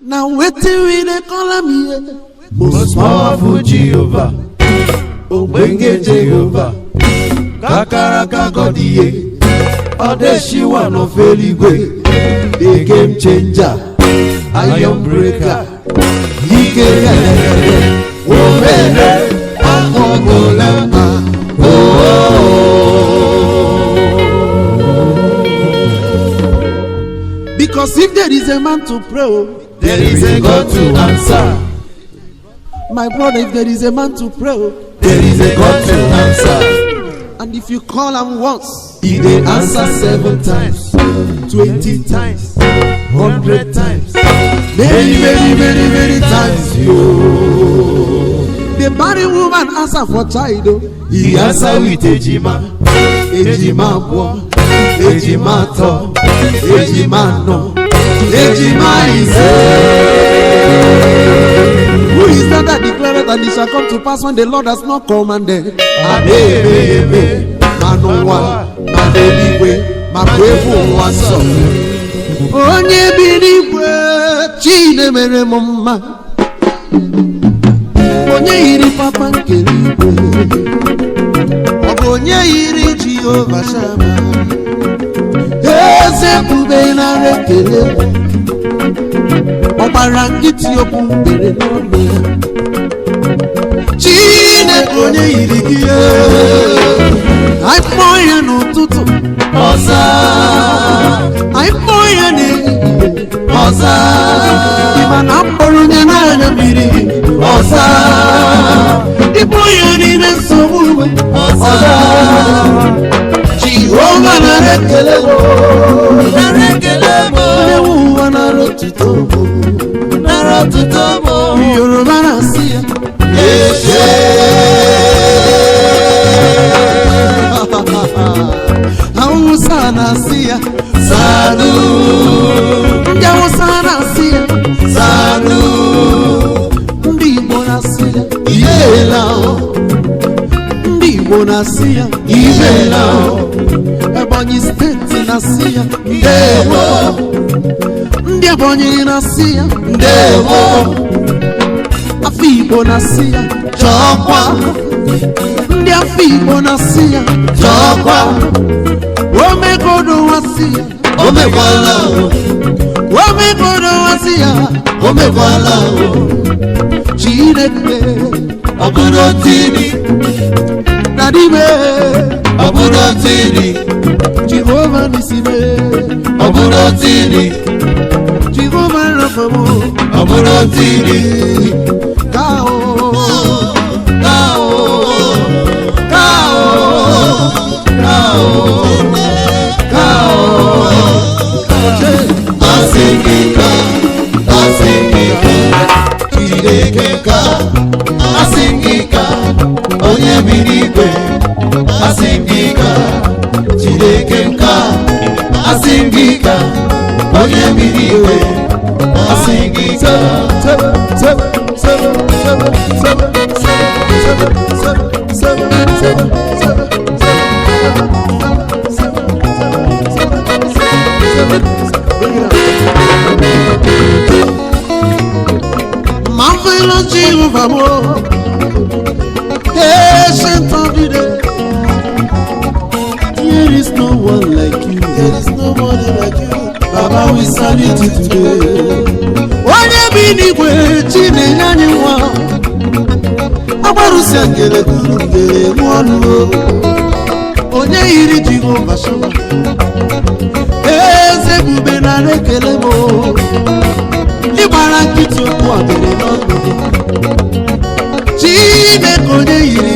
Now waiting we they call me most powerful Jehovah, Obenge Jehovah, Kakaraka Godie, Odeshiwa no Feligwe, the game changer, iron breaker, Ike Omene, Amogolama, Because if there is a man to pray, there is a God to answer. My brother, if there is a man to pray, there is a God to answer. And if you call him once, he dey answer 7 times, 20 times, 100 times, many times. Yo, the barren woman answer for child. He answer with Ejima, Ejima boy, Ejima to, Ejima no, Ejima is Who is that declared that it shall come to pass when the Lord has not commanded? Ebe, Manoa, Madeligwe, Mabevu Waso. Onye binigwe, Chine mere mumma. Onye yiri papa nkeligwe. Onye yiri Jehovah Shammah. Eze bube na rekele. Ọbara nkịtị okwu mbere n'ọnụ ya. Chineke onye yiri gị ya. Anyị kpọọ ya n'ụtụtụ ọza, anyị kpọọ ya n'ehihie ọza, ịma na mkpọrọ onye n'anya mmiri ọza, ịkpọ ya n'ime nsogbu ọza. Jehova nara ekele ewu ụwa nara otuto Yoruba na-asị ya Hausa na-asị ya Sanu, ndị Hausa na-asị ya Sanu, ndị Igbo na-asị ya Ibela, ndị Igbo na-asị ya Ibela, Ebonyi steeti na-asị ya Ndewo, ndị Ebonyi na-asị ya Ndewo, Afọ Igbo na-asị ya Chọkwa, ndị Afọ Igbo na-asị ya Chọkwa, Omegodo wasị ya Omekwala, Omegodo wasị ya Omekwala, Chineke Obodo Tini, Nadime Obodo Tini, Jehova Nisime Obodo Tini, Jehova Rafamu Obodo Tini, Kao Kao, Kao, Kao, Kao, Asingika, Asingika, Chidekeka, Asingika, Onye binigwe, Asingika, Chidekeka, Asingika, Onye binigwe, Asingika. Marvelous Jehovah, ancient of the day. There is no one like you. There is nobody like you. Baba, we salute you today. Onye binigwe Chineke anyị nwa. Agbarusi ngele guru ngele nwanụ. Onye yiri Jehova Shammah. Eze bube na rekele mo. Ịgbara nkịtị okwu adịrị n'ọnụ gị. Chineke onye yiri